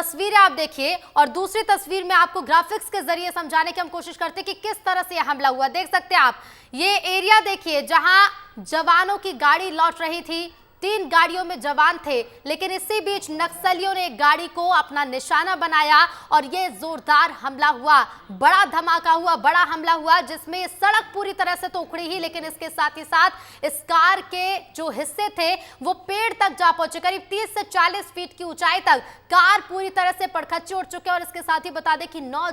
तस्वीरें आप देखिए और दूसरी तस्वीर में आपको ग्राफिक्स के जरिए समझाने की हम कोशिश करते हैं कि किस तरह से यह हमला हुआ। देख सकते हैं आप, ये एरिया देखिए जहां जवानों की गाड़ी लौट रही थी। 3 गाड़ियों में जवान थे, लेकिन इसी बीच नक्सलियों ने एक गाड़ी को अपना निशाना बनाया और ये जोरदार हमला हुआ, बड़ा धमाका हुआ, बड़ा हमला हुआ, जिसमें सड़क पूरी तरह से तो उखड़ी ही, लेकिन इसके साथ ही साथ इस कार के जो हिस्से थे वो पेड़ तक जा पहुंचे। करीब 30 से 40 फीट की ऊंचाई तक कार पूरी तरह से पड़खच्चे उड़ चुके हैं। और इसके साथ ही बता दें कि 9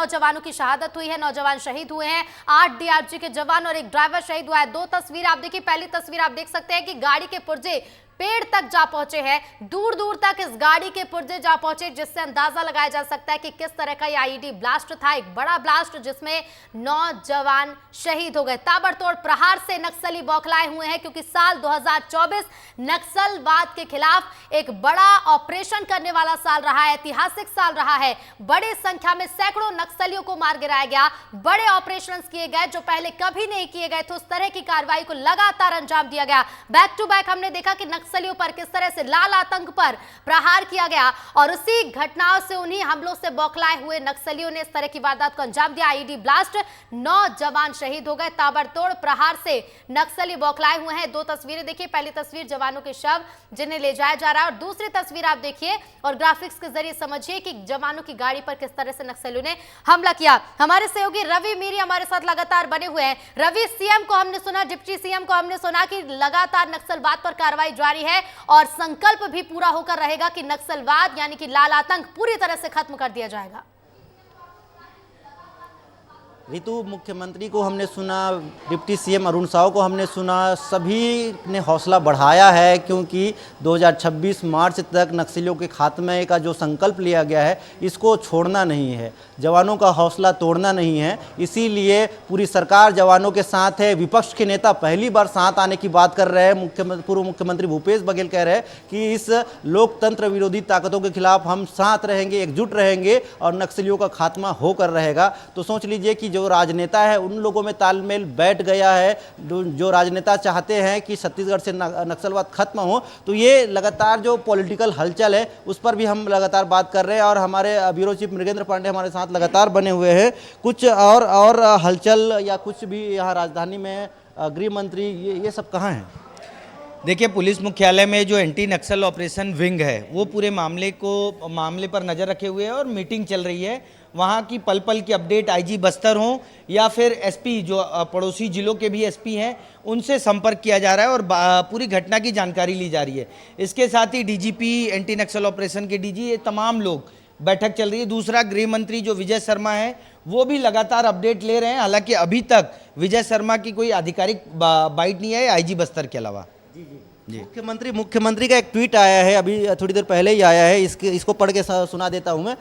जवानों की शहादत हुई है, 9 जवान शहीद हुए हैं, 8 डीआरजी के जवान और एक ड्राइवर शहीद हुआ है। 2 तस्वीर आप देखिए। पहली तस्वीर आप देख सकते हैं कि गाड़ी के पुर्जे पेड़ तक जा पहुंचे हैं, दूर दूर तक इस गाड़ी के पुर्जे जा पहुंचे, जिससे अंदाजा लगाया जा सकता है कि किस तरह का यह आईईडी ब्लास्ट था। एक बड़ा ब्लास्ट जिसमें 9 जवान शहीद हो गए। ताबड़तोड़ प्रहार से नक्सली बौखलाए हुए हैं, क्योंकि साल 2024 नक्सलवाद के खिलाफ एक बड़ा ऑपरेशन करने वाला साल रहा है, ऐतिहासिक साल रहा है। बड़ी संख्या में सैकड़ों नक्सलियों को मार गिराया गया, बड़े ऑपरेशन किए गए जो पहले कभी नहीं किए गए थे। उस तरह की कार्रवाई को लगातार अंजाम दिया गया। बैक टू बैक हमने देखा कि नक्सलियों पर किस तरह से लाल आतंक पर प्रहार किया गया और उसी घटनाओं से, उन्हीं हमलों से बौखलाए हुए नक्सलियों ने इस तरह की वारदात को अंजाम दिया। आईईडी ब्लास्ट, 9 जवान शहीद हो गए। ताबड़तोड़ प्रहार से नक्सली बौखलाए हुए हैं। 2 तस्वीरें देखिए। पहली तस्वीर जवानों के शव जिन्हें ले जाया जा रहा है, और दूसरी तस्वीर आप देखिए और ग्राफिक्स के जरिए समझिए कि जवानों की गाड़ी पर किस तरह से नक्सलियों ने हमला किया। हमारे सहयोगी रवि मीरी हमारे साथ लगातार बने हुए हैं। रवि, सीएम को हमने सुना, डिप्टी सीएम को हमने सुना कि लगातार नक्सलवाद पर कार्रवाई जारी है और संकल्प भी पूरा होकर रहेगा कि नक्सलवाद यानी कि लाल आतंक पूरी तरह से खत्म कर दिया जाएगा। ऋतु, मुख्यमंत्री को हमने सुना, डिप्टी सीएम अरुण साव को हमने सुना, सभी ने हौसला बढ़ाया है, क्योंकि 2026 मार्च तक नक्सलियों के खात्मे का जो संकल्प लिया गया है इसको छोड़ना नहीं है, जवानों का हौसला तोड़ना नहीं है। इसीलिए पूरी सरकार जवानों के साथ है। विपक्ष के नेता पहली बार साथ आने की बात कर रहे हैं। पूर्व मुख्यमंत्री भूपेश बघेल कह रहे हैं कि इस लोकतंत्र विरोधी ताकतों के खिलाफ हम साथ रहेंगे, एकजुट रहेंगे और नक्सलियों का खात्मा होकर रहेगा। तो सोच लीजिए कि जो राजनेता है उन लोगों में तालमेल बैठ गया है। जो राजनेता चाहते हैं कि छत्तीसगढ़ से नक्सलवाद खत्म हो, तो ये लगातार जो पॉलिटिकल हलचल है उस पर भी हम लगातार बात कर रहे हैं। और हमारे ब्यूरो चीफ मृगेंद्र पांडे हमारे साथ लगातार बने हुए हैं। कुछ और हलचल या कुछ भी यहाँ राजधानी में गृह मंत्री ये सब कहाँ हैं? देखिए, पुलिस मुख्यालय में जो एंटी नक्सल ऑपरेशन विंग है वो पूरे मामले पर नज़र रखे हुए है और मीटिंग चल रही है। वहाँ की पल पल की अपडेट आईजी बस्तर हो या फिर एसपी जो पड़ोसी जिलों के भी एसपी हैं उनसे संपर्क किया जा रहा है और पूरी घटना की जानकारी ली जा रही है। इसके साथ ही डीजीपी, एंटी नक्सल ऑपरेशन के डीजी, ये तमाम लोग बैठक चल रही है। दूसरा, गृह मंत्री जो विजय शर्मा है वो भी लगातार अपडेट ले रहे हैं। हालांकि अभी तक विजय शर्मा की कोई आधिकारिक बाइट नहीं है आईजी बस्तर के अलावा। जी। मुख्यमंत्री का एक ट्वीट आया है, अभी थोड़ी देर पहले ही आया है, इसको पढ़ के सुना देता हूं मैं।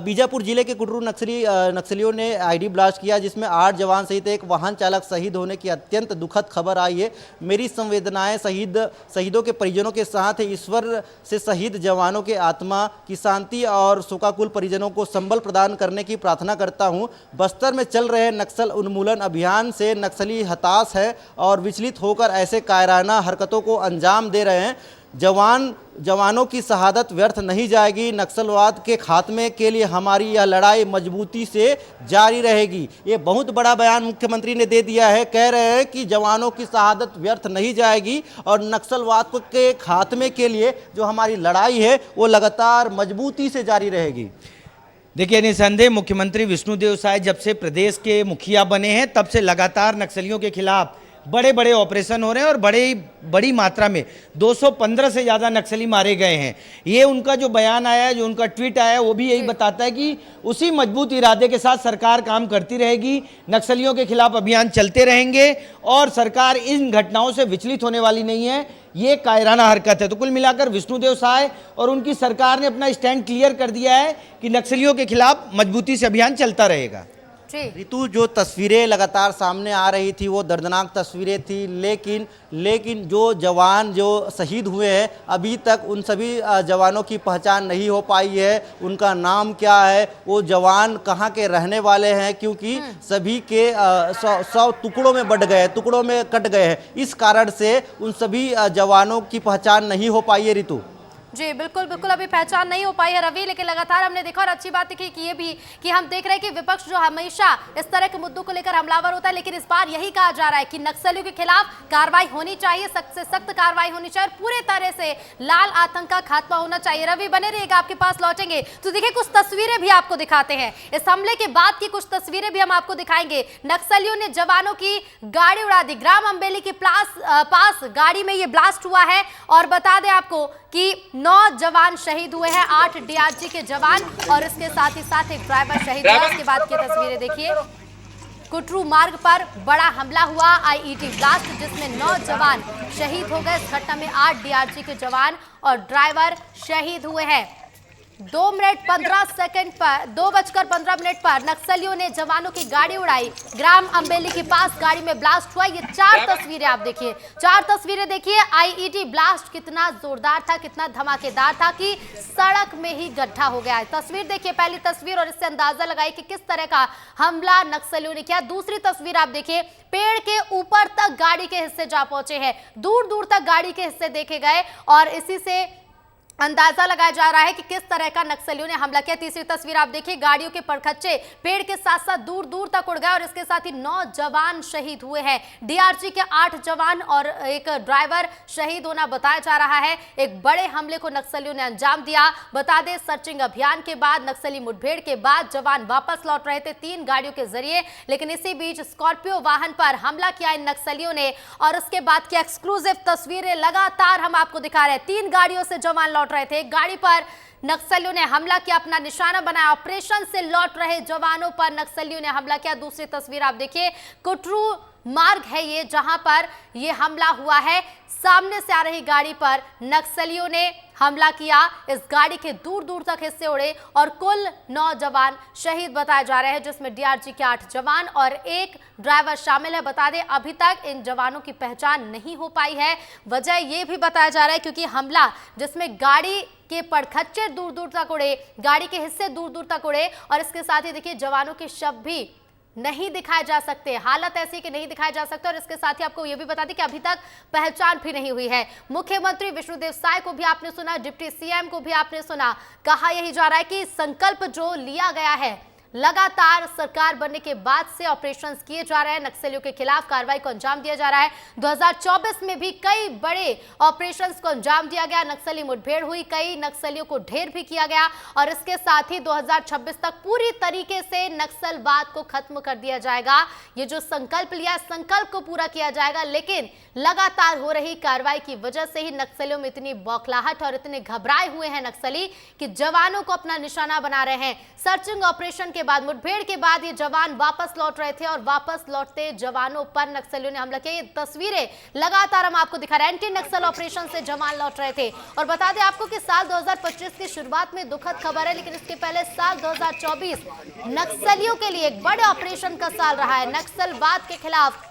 बीजापुर जिले के कुटरू नक्सलियों ने आईडी ब्लास्ट किया, जिसमें 8 जवान सहित एक वाहन चालक शहीद होने की अत्यंत दुखद खबर आई है। मेरी संवेदनाएं शहीदों के परिजनों के साथ है। ईश्वर से शहीद जवानों के आत्मा की शांति और शोकाकुल परिजनों को संबल प्रदान करने की प्रार्थना करता हूं। बस्तर में चल रहे नक्सल उन्मूलन अभियान से नक्सली हताश है और विचलित होकर ऐसे कायराना हरकतों को अंजाम दे रहे हैं। जवानों की शहादत व्यर्थ नहीं जाएगी। नक्सलवाद के खात्मे के लिए हमारी यह लड़ाई मजबूती से जारी रहेगी। ये बहुत बड़ा बयान मुख्यमंत्री ने दे दिया है। कह रहे हैं कि जवानों की शहादत व्यर्थ नहीं जाएगी और नक्सलवाद के खात्मे के लिए जो हमारी लड़ाई है वो लगातार मजबूती से जारी रहेगी। देखिए, निसंदेह मुख्यमंत्री विष्णुदेव साय जब से प्रदेश के मुखिया बने हैं तब से लगातार नक्सलियों के खिलाफ बड़े बड़े ऑपरेशन हो रहे हैं और बड़ी मात्रा में 215 से ज़्यादा नक्सली मारे गए हैं। ये उनका जो बयान आया है, जो उनका ट्वीट आया है, वो भी यही बताता है कि उसी मजबूत इरादे के साथ सरकार काम करती रहेगी। नक्सलियों के खिलाफ अभियान चलते रहेंगे और सरकार इन घटनाओं से विचलित होने वाली नहीं है। ये कायराना हरकत है। तो कुल मिलाकर विष्णुदेव साय और उनकी सरकार ने अपना स्टैंड क्लियर कर दिया है कि नक्सलियों के खिलाफ मजबूती से अभियान चलता रहेगा। ऋतु, जो तस्वीरें लगातार सामने आ रही थी वो दर्दनाक तस्वीरें थी, लेकिन जो जवान जो शहीद हुए हैं अभी तक उन सभी जवानों की पहचान नहीं हो पाई है। उनका नाम क्या है, वो जवान कहाँ के रहने वाले हैं, क्योंकि सभी के 100 टुकड़ों में बट गए, टुकड़ों में कट गए हैं। इस कारण से उन सभी जवानों की पहचान नहीं हो पाई है। ऋतु, जी बिल्कुल बिल्कुल, अभी पहचान नहीं हो पाई है रवि, लेकिन लगातार हमने देखा और अच्छी बात देखी कि ये भी कि हम देख रहे हैं कि विपक्ष जो हमेशा इस तरह के मुद्दों को लेकर हमलावर होता है, लेकिन इस बार यही कहा जा रहा है कि नक्सलियों के खिलाफ कार्रवाई होनी चाहिए, सख्त से सख्त कार्रवाई होनी चाहिए और पूरे तरह से लाल आतंक का खात्मा होना चाहिए। रवि बने रहिएगा, आपके पास लौटेंगे तो देखिए कुछ तस्वीरें भी आपको दिखाते हैं। इस हमले के बाद की कुछ तस्वीरें भी हम आपको दिखाएंगे। नक्सलियों ने जवानों की गाड़ी उड़ा दी, ग्राम अम्बेली के पास गाड़ी में ये ब्लास्ट हुआ है और बता दें आपको कि 9 जवान शहीद हुए हैं, 8 डीआरजी के जवान और इसके साथ ही साथ एक ड्राइवर शहीद हुआ। इसके बाद की तस्वीरें देखिए, कुटरू मार्ग पर बड़ा हमला हुआ, आईईडी ब्लास्ट जिसमें 9 जवान शहीद हो गए। इस घटना में 8 डीआरजी के जवान और ड्राइवर शहीद हुए हैं। 2:15 पर नक्सलियों ने जवानों की गाड़ी उड़ाई, ग्राम अम्बेली के पास गाड़ी में ब्लास्ट हुआ। ये 4 तस्वीरें आप देखिए, 4 तस्वीरें देखिए। आईईडी ब्लास्ट कितना जोरदार था, कितना धमाकेदार था कि सड़क में ही गड्ढा हो गया है। तस्वीर देखिए, पहली तस्वीर, और इससे अंदाजा लगाइए कि किस तरह का हमला नक्सलियों ने किया। दूसरी तस्वीर आप देखिए, पेड़ के ऊपर तक गाड़ी के हिस्से जा पहुंचे हैं, दूर दूर तक गाड़ी के हिस्से देखे गए और इसी से अंदाजा लगाया जा रहा है कि किस तरह का नक्सलियों ने हमला किया। तीसरी तस्वीर आप देखिए, गाड़ियों के परखच्चे पेड़ के साथ साथ दूर दूर तक उड़ गए और इसके साथ ही 9 जवान शहीद हुए हैं। डीआरजी के 8 जवान और एक ड्राइवर शहीद होना बताया जा रहा है। एक बड़े हमले को नक्सलियों ने अंजाम दिया। बता दें, सर्चिंग अभियान के बाद, नक्सली मुठभेड़ के बाद जवान वापस लौट रहे थे 3 गाड़ियों के जरिए, लेकिन इसी बीच स्कॉर्पियो वाहन पर हमला किया इन नक्सलियों ने और उसके बाद की एक्सक्लूसिव तस्वीरें लगातार हम आपको दिखा रहे हैं। 3 गाड़ियों से जवान लौट रहे थे, गाड़ी पर नक्सलियों ने हमला किया, अपना निशाना बनाया। ऑपरेशन से लौट रहे जवानों पर नक्सलियों ने हमला किया। दूसरी तस्वीर आप देखिए, कुटरू मार्ग है ये जहां पर ये हमला हुआ है। सामने से आ रही गाड़ी पर नक्सलियों ने हमला किया, इस गाड़ी के दूर दूर तक हिस्से उड़े और कुल 9 जवान शहीद बताए जा रहे हैं, जिसमें डीआरजी के 8 जवान और एक ड्राइवर शामिल है। बता दें, अभी तक इन जवानों की पहचान नहीं हो पाई है। वजह ये भी बताया जा रहा है क्योंकि हमला जिसमें गाड़ी के पड़खच्चे दूर दूर तक उड़े, गाड़ी के हिस्से दूर दूर तक उड़े और इसके साथ ही देखिए जवानों के शव भी नहीं दिखाए जा सकते, हालत ऐसी कि नहीं दिखाए जा सकते। और इसके साथ ही आपको यह भी बता दें कि अभी तक पहचान भी नहीं हुई है। मुख्यमंत्री विष्णुदेव साय को भी आपने सुना, डिप्टी सीएम को भी आपने सुना, कहा यही जा रहा है कि संकल्प जो लिया गया है, लगातार सरकार बनने के बाद से ऑपरेशंस किए जा रहे हैं, नक्सलियों के खिलाफ कार्रवाई को अंजाम दिया जा रहा है। 2024 में भी कई बड़े ऑपरेशंस को अंजाम दिया गया, नक्सली मुठभेड़ हुई, कई नक्सलियों को ढेर भी किया गया और इसके साथ ही 2026 तक पूरी तरीके से नक्सलवाद को खत्म कर दिया जाएगा। ये जो संकल्प लिया, संकल्प को पूरा किया जाएगा, लेकिन लगातार हो रही कार्रवाई की वजह से ही नक्सलियों में इतनी बौखलाहट और इतने घबराए हुए हैं नक्सली कि जवानों को अपना निशाना बना रहे हैं। सर्चिंग ऑपरेशन के बाद, मुठभेड़ के बाद ये जवान वापस लौट रहे थे और वापस लौटते जवानों पर नक्सलियों ने हमला किया। ये तस्वीरें लगातार हम आपको दिखा रहे हैं, एंटी नक्सल ऑपरेशन से जवान लौट रहे थे। और बता दें आपको कि साल 2025 की शुरुआत में दुखद खबर है, लेकिन इसके पहले साल 2024 नक्सलियों के लिए एक बड़े ऑपरेशन का साल रहा है। नक्सलवाद के खिलाफ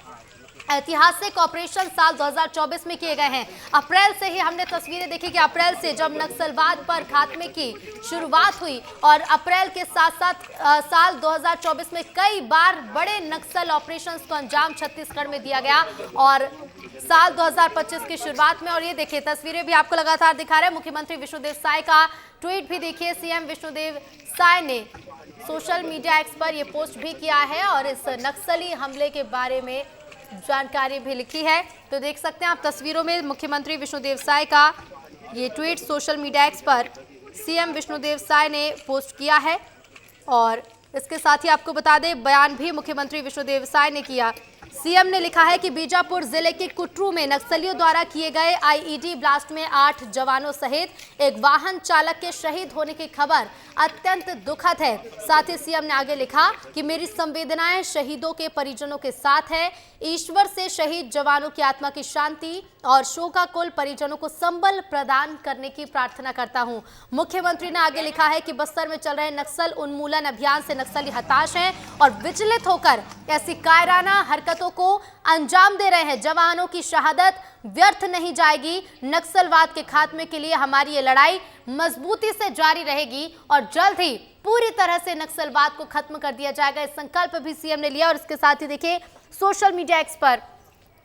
ऐतिहासिक ऑपरेशन साल 2024 में किए गए हैं। अप्रैल से ही हमने तस्वीरें देखी कि अप्रैल से जब नक्सलवाद पर खात्मे की शुरुआत हुई और अप्रैल के साथ साथ साल 2024 में कई बार बड़े नक्सल ऑपरेशंस को अंजाम छत्तीसगढ़ में दिया गया और साल 2025 की शुरुआत में। और ये देखिए तस्वीरें भी आपको लगातार दिखा रहे हैं। मुख्यमंत्री विष्णुदेव साय का ट्वीट भी देखिए, सीएम विष्णुदेव साय ने सोशल मीडिया एक्स पर यह पोस्ट भी किया है और इस नक्सली हमले के बारे में जानकारी भी लिखी है। तो देख सकते हैं आप तस्वीरों में मुख्यमंत्री विष्णुदेव साय का ये ट्वीट सोशल मीडिया एक्स पर सीएम विष्णुदेव साय ने पोस्ट किया है और इसके साथ ही आपको बता दें बयान भी मुख्यमंत्री विष्णुदेव साय ने किया। सीएम ने लिखा है कि बीजापुर जिले के कुटरू में नक्सलियों द्वारा किए गए आईईडी ब्लास्ट में 8 जवानों सहित एक वाहन चालक के शहीद होने की खबर अत्यंत दुखद है। साथ ही सीएम ने आगे लिखा कि मेरी संवेदनाएं शहीदों के परिजनों के साथ है। ईश्वर से शहीद जवानों की आत्मा की शांति और शोकाकुल परिजनों को संबल प्रदान करने की प्रार्थना करता हूं। मुख्यमंत्री ने आगे लिखा है कि बस्तर में चल रहे नक्सल उन्मूलन अभियान से नक्सली हताश हैं और विचलित होकर ऐसी कायराना हरकतों को अंजाम दे रहे हैं। जवानों की शहादत व्यर्थ नहीं जाएगी। नक्सलवाद के खात्मे के लिए हमारी ये लड़ाई मजबूती से जारी रहेगी और जल्द ही पूरी तरह से नक्सलवाद को खत्म कर दिया जाएगा। इस संकल्प भी सीएम ने लिया और इसके साथ ही देखिए सोशल मीडिया एक्स पर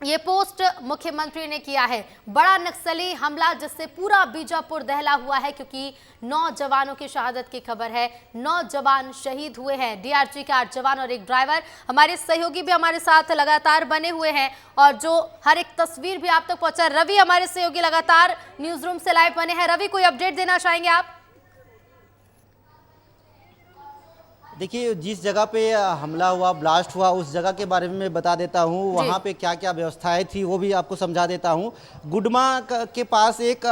ये पोस्ट मुख्यमंत्री ने किया है। बड़ा नक्सली हमला जिससे पूरा बीजापुर दहला हुआ है, क्योंकि 9 जवानों की शहादत की खबर है। 9 जवान शहीद हुए हैं, डीआरजी के 8 जवान और एक ड्राइवर। हमारे सहयोगी भी हमारे साथ लगातार बने हुए हैं और जो हर एक तस्वीर भी आप तक पहुंचा। रवि हमारे सहयोगी लगातार न्यूज रूम से लाइव बने हैं। रवि, कोई अपडेट देना चाहेंगे आप? देखिए, जिस जगह पे हमला हुआ, ब्लास्ट हुआ, उस जगह के बारे में मैं बता देता हूँ। वहाँ पे क्या क्या व्यवस्थाएं थी वो भी आपको समझा देता हूँ। गुडमा के पास एक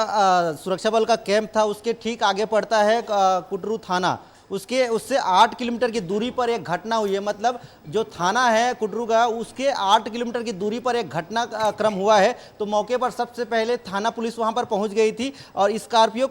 सुरक्षा बल का कैंप था, उसके ठीक आगे पड़ता है कुटरू थाना। उससे 8 किलोमीटर की दूरी पर एक घटना हुई है। मतलब जो थाना है कुटरू का, उसके 8 किलोमीटर की दूरी पर एक घटना क्रम हुआ है। तो मौके पर सबसे पहले थाना पुलिस वहां पर पहुंच गई थी और स्कॉर्पियो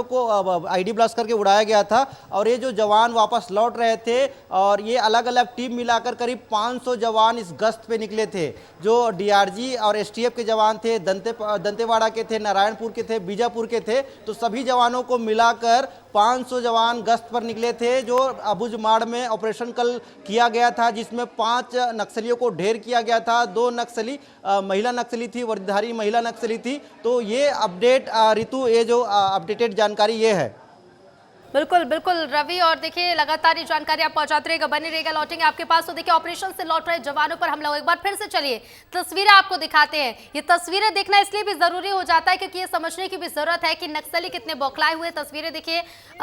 को आईडी ब्लास्ट करके उड़ाया गया था। और ये जो जवान वापस लौट रहे थे और ये अलग अलग टीम मिलाकर करीब 500 जवान इस गश्त पे निकले थे। जो डीआरजी और एसटीएफ के जवान थे, दंतेवाड़ा के थे, नारायणपुर के थे, बीजापुर के थे, तो सभी जवानों को मिलाकर 500 जवान गश्त पर निकले थे। जो अबुझमाड़ में ऑपरेशन कल किया गया था, जिसमें 5 नक्सलियों को ढेर किया गया था। 2 नक्सली महिला नक्सली थी, वर्दीधारी महिला नक्सली थी। तो ये अपडेट ऋतु, ये जो अपडेटेड जानकारी ये है। बिल्कुल बिल्कुल रवि, और देखिए लगातार ये जानकारी आप पहुंचाते रहेगा, बने रहेगा, लौटेंगे आपके पास। तो देखिए ऑपरेशन से लौट रहे जवानों पर हमला हुआ। एक बार फिर से चलिए तस्वीरें आपको दिखाते हैं। ये तस्वीरें देखना इसलिए भी जरूरी हो जाता है क्योंकि ये समझने की भी जरूरत है कि नक्सली कितने बौखलाए हुए। तस्वीरें देखिए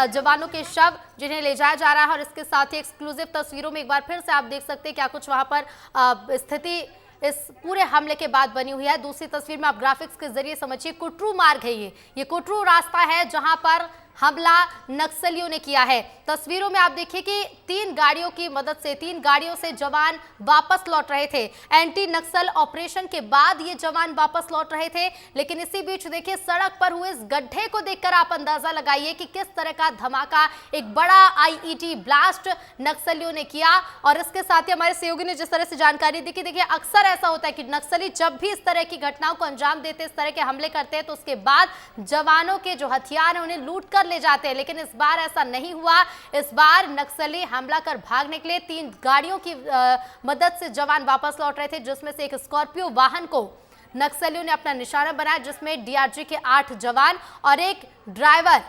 जवानों के शव जिन्हें ले जाया जा रहा है और इसके साथ ही एक्सक्लूसिव तस्वीरों में एक बार फिर से आप देख सकते हैं क्या कुछ वहां पर स्थिति इस पूरे हमले के बाद बनी हुई है। दूसरी तस्वीर में आप ग्राफिक्स के जरिए समझिए, कुटरू मार्ग है ये कुटरू रास्ता है जहां पर हमला नक्सलियों ने किया है। तस्वीरों में आप देखिए कि 3 गाड़ियों की मदद से, 3 गाड़ियों से जवान वापस लौट रहे थे। एंटी नक्सल ऑपरेशन के बाद ये जवान वापस लौट रहे थे। लेकिन इसी बीच देखिए सड़क पर हुए इस गड्ढे को देखकर आप अंदाजा लगाइए कि किस तरह का धमाका, एक बड़ा आईईडी ब्लास्ट नक्सलियों ने किया। और इसके साथ ही हमारे सहयोगी ने जिस तरह से जानकारी दी कि देखिए अक्सर ऐसा होता है कि नक्सली जब भी इस तरह की घटनाओं को अंजाम देते, इस तरह के हमले करते हैं, तो उसके बाद जवानों के जो हथियार हैं उन्हें लूट कर ले जाते हैं। लेकिन इस बार ऐसा नहीं हुआ। इस बार नक्सली हमला कर भाग निकले। 3 गाड़ियों की मदद से जवान वापस लौट रहे थे, जिसमें से एक स्कॉर्पियो वाहन को नक्सलियों ने अपना निशाना बनाया, जिसमें डीआरजी के 8 जवान और एक ड्राइवर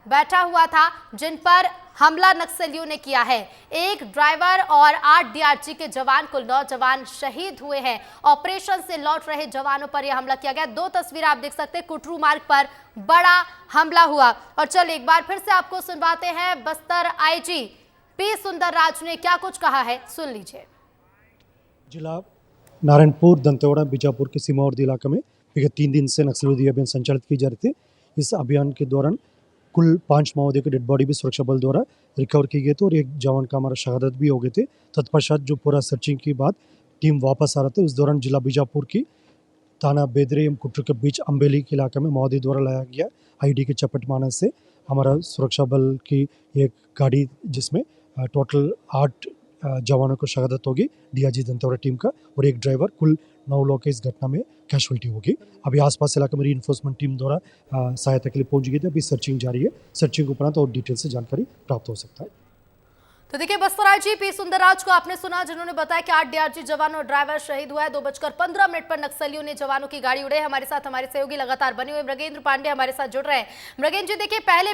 बैठा हुआ था, जिन पर हमला नक्सलियों ने किया है। एक ड्राइवर और 8 डीआरजी के जवान, कुल 9 जवान शहीद हुए हैं। ऑपरेशन से लौट रहे जवानों पर यह हमला किया गया। 2 तस्वीर आप देख सकते हैं, कुटरू मार्ग पर बड़ा हमला हुआ। और चलिए एक बार फिर से आपको सुनवाते हैं बस्तर आईजी पी सुंदरराज ने क्या कुछ कहा है, सुन लीजिए। जिला नारायणपुर, दंतेवाड़ा, बीजापुर के सीमावर्ती इलाके में विगत 3 दिन से नक्सलविरोधी अभियान संचालित की जा रही थी। इस अभियान के दौरान कुल 5 माओवादियों की डेड बॉडी भी सुरक्षा बल द्वारा रिकवर की गई थी और एक जवान का हमारा शहादत भी हो गए थे। तत्पश्चात जो पूरा सर्चिंग के बाद टीम वापस आ रहे थे, उस दौरान जिला बीजापुर की थाना बेदरे एवं कुटरू के बीच अम्बेली के इलाके में माओवादी द्वारा लाया गया आईडी के चपेट मारने से हमारा सुरक्षा बल की एक गाड़ी, जिसमें टोटल 8 जवानों को शहादत होगी डीआरजी दंतेवाड़ा टीम का, और एक ड्राइवर, कुल 9 लोग के इस घटना में कैजुअल्टी होगी। अभी आसपास इलाके में रीइंफोर्समेंट टीम द्वारा सहायता के लिए पहुंच गई थी। अभी सर्चिंग जारी है। सर्चिंग उपरांत और डिटेल से जानकारी प्राप्त हो सकता है। तो देखिए बस्तर आईजी पी सुंदरराज को आपने सुना, जिन्होंने बताया कि 8 डीआरजी जवान और ड्राइवर शहीद हुआ है। 2:15 पर नक्सलियों ने जवानों की गाड़ी उड़े। हमारे साथ हमारे सहयोगी लगातार बने हुए मृगेंद्र पांडे हमारे साथ जुड़ रहे हैं। मृगेंद्र जी, देखिए पहले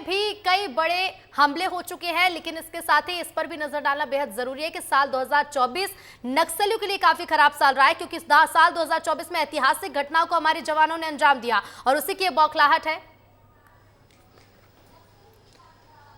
भी कई बड़े हमले हो चुके हैं, लेकिन इसके साथ ही इस पर भी नजर डालना बेहद जरूरी है कि साल 2024 नक्सलियों के लिए काफी खराब साल रहा है, क्योंकि साल 2024 में ऐतिहासिक घटनाओं को हमारे जवानों ने अंजाम दिया और उसी की बौखलाहट है।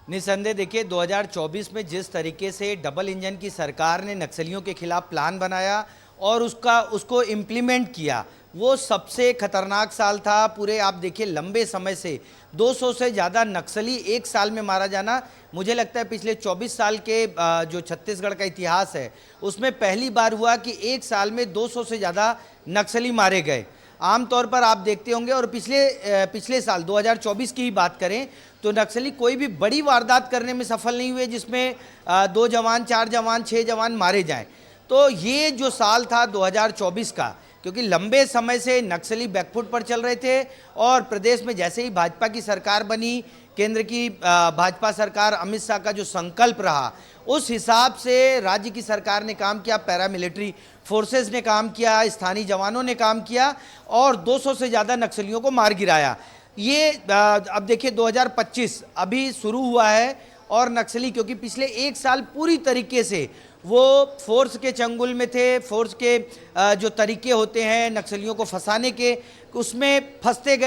निसंदेह देखिए 2024 में जिस तरीके से डबल इंजन की सरकार ने नक्सलियों के खिलाफ प्लान बनाया और उसको इम्प्लीमेंट किया, वो सबसे खतरनाक साल था। पूरे आप देखिए लंबे समय से 200 से ज़्यादा नक्सली एक साल में मारा जाना, मुझे लगता है पिछले 24 साल के जो छत्तीसगढ़ का इतिहास है उसमें पहली बार हुआ कि एक साल में 200 से ज़्यादा नक्सली मारे गए। आमतौर पर आप देखते होंगे, और पिछले साल 2024 की ही बात करें तो नक्सली कोई भी बड़ी वारदात करने में सफल नहीं हुए जिसमें 2 जवान, 4 जवान, 6 जवान मारे जाएं। तो ये जो साल था 2024 का, क्योंकि लंबे समय से नक्सली बैकफुट पर चल रहे थे और प्रदेश में जैसे ही भाजपा की सरकार बनी, केंद्र की भाजपा सरकार, अमित शाह का जो संकल्प रहा, उस हिसाब से राज्य की सरकार ने काम किया, पैरामिलिट्री फोर्सेस ने काम किया, स्थानीय जवानों ने काम किया और 200 से ज़्यादा नक्सलियों को मार गिराया। ये अब देखिए 2025 अभी शुरू हुआ है और नक्सली, क्योंकि पिछले एक साल पूरी तरीके से वो फोर्स के चंगुल में थे, फोर्स के जो तरीके होते हैं नक्सलियों को फंसाने के, उसमें फंसते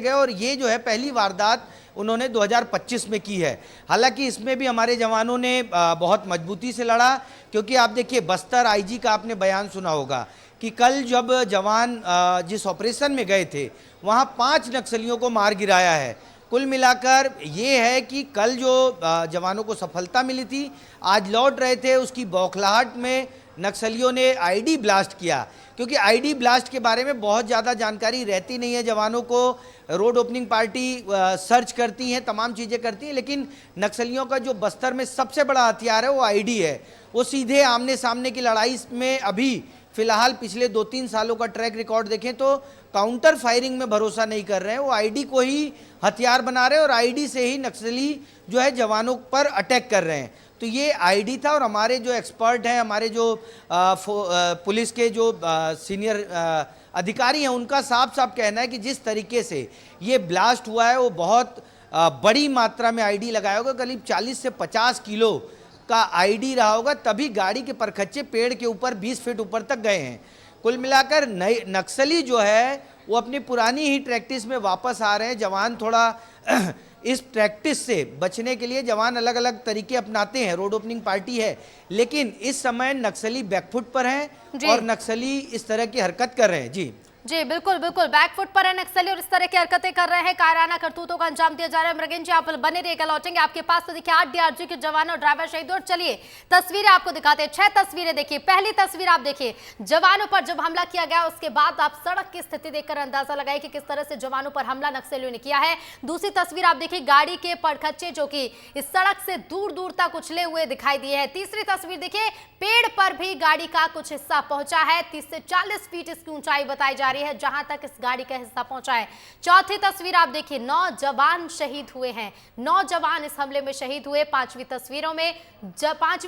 गए और ये जो है पहली वारदात उन्होंने 2025 में की है। हालांकि इसमें भी हमारे जवानों ने बहुत मजबूती से लड़ा, क्योंकि आप देखिए बस्तर आईजी का आपने बयान सुना होगा कि कल जब जवान जिस ऑपरेशन में गए थे वहाँ 5 नक्सलियों को मार गिराया है। कुल मिलाकर ये है कि कल जो जवानों को सफलता मिली थी, आज लौट रहे थे, उसकी बौखलाहट में नक्सलियों ने आईडी ब्लास्ट किया, क्योंकि आईडी ब्लास्ट के बारे में बहुत ज़्यादा जानकारी रहती नहीं है जवानों को। रोड ओपनिंग पार्टी सर्च करती हैं, तमाम चीज़ें करती हैं, लेकिन नक्सलियों का जो बस्तर में सबसे बड़ा हथियार है वो आईडी है। वो सीधे आमने सामने की लड़ाई में अभी फिलहाल पिछले 2-3 सालों का ट्रैक रिकॉर्ड देखें तो काउंटर फायरिंग में भरोसा नहीं कर रहे हैं, वो आईडी को ही हथियार बना रहे हैं और आईडी से ही नक्सली जो है जवानों पर अटैक कर रहे हैं। तो ये आईडी था और हमारे जो एक्सपर्ट हैं, हमारे जो पुलिस के जो सीनियर अधिकारी हैं, उनका साफ साफ कहना है कि जिस तरीके से ये ब्लास्ट हुआ है वो बहुत बड़ी मात्रा में आईडी लगाया होगा, करीब 40 से 50 किलो का आईडी रहा होगा, तभी गाड़ी के परखच्चे पेड़ के ऊपर 20 फीट ऊपर तक गए हैं। कुल मिलाकर नए नक्सली जो है वो अपनी पुरानी ही प्रैक्टिस में वापस आ रहे हैं। जवान थोड़ा इस प्रैक्टिस से बचने के लिए जवान अलग अलग तरीके अपनाते हैं, रोड ओपनिंग पार्टी है, लेकिन इस समय नक्सली बैकफुट पर हैं और नक्सली इस तरह की हरकत कर रहे हैं। जी बिल्कुल बिल्कुल बैकफुट पर है नक्सली और इस तरह की हरकतें कर रहे हैं, कायराना करतूतों का अंजाम दिया जा रहा है। मृगेन जी आप बने रहिएगा, लौटेंगे आपके पास। तो देखिए 8 डीआरजी के जवान और ड्राइवर शहीद। और चलिए तस्वीरें आपको दिखाते हैं, 6 तस्वीरें देखिए। पहली तस्वीर आप देखिए, जवानों पर जब हमला किया गया उसके बाद आप सड़क की स्थिति देखकर अंदाजा लगाए कि किस तरह से जवानों पर हमला नक्सलियों ने किया है। दूसरी तस्वीर आप देखिए, गाड़ी के पड़खच्चे जो कि इस सड़क से दूर दूर तक उछले हुए दिखाई दिए हैं। तीसरी तस्वीर देखिए, पेड़ पर भी गाड़ी का कुछ हिस्सा पहुंचा है, 30 से 40 फीट इसकी ऊंचाई बताई जा रही है जहां तक इस गाड़ी का हिस्सा पहुंचा है। चौथी तस्वीर आप देखिए, 9 जवान शहीद हुए हैं, 9 जवान इस हमले में शहीद हुए। पांचवी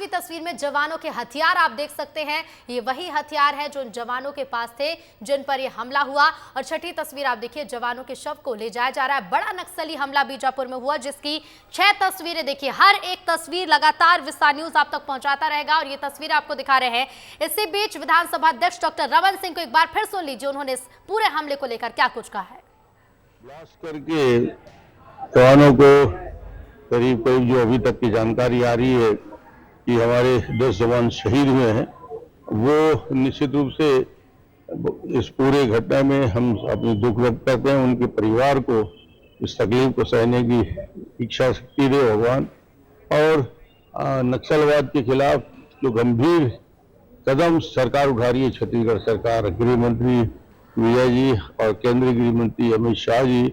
तस्वीर में जवानों के हथियार आप देख सकते हैं, ये वही हथियार है जो जवानों के पास थे जिन पर यह हमला हुआ। और छठी तस्वीर आप देखिए, जवानों के शव को ले जाया जा रहा है। बड़ा नक्सली हमला बीजापुर में हुआ जिसकी 6 तस्वीरें देखिए। हर एक तस्वीर लगातार विस्तार न्यूज आप तक पहुंचाता रहेगा और ये तस्वीर आपको दिखा रहे हैं। इसी बीच विधानसभा अध्यक्ष डॉक्टर रमन सिंह को एक बार फिर सुन लीजिए, उन्होंने इस पूरे हमले को लेकर क्या कुछ कहा है। ब्लास्ट करके जवानों को करीब जो अभी तक की जानकारी आ रही है कि हमारे 10 जवान शहीद हुए हैं, वो निश्चित रूप से इस पूरे घटना में हम अपनी दुख व्यक्त करते हैं। उनके परिवार को इस तकलीफ को सहने की इच्छा शक्ति दे भगवान। और नक्सलवाद के खिलाफ जो गंभीर कदम सरकार उठा रही है, छत्तीसगढ़ सरकार, गृह मंत्री विजय जी और केंद्रीय गृह मंत्री अमित शाह जी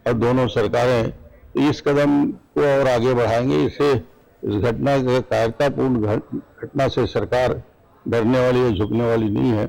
और दोनों सरकारें इस कदम को और आगे बढ़ाएंगे। इसे इस घटना कायरतापूर्ण घटना से सरकार डरने वाली या झुकने वाली नहीं है।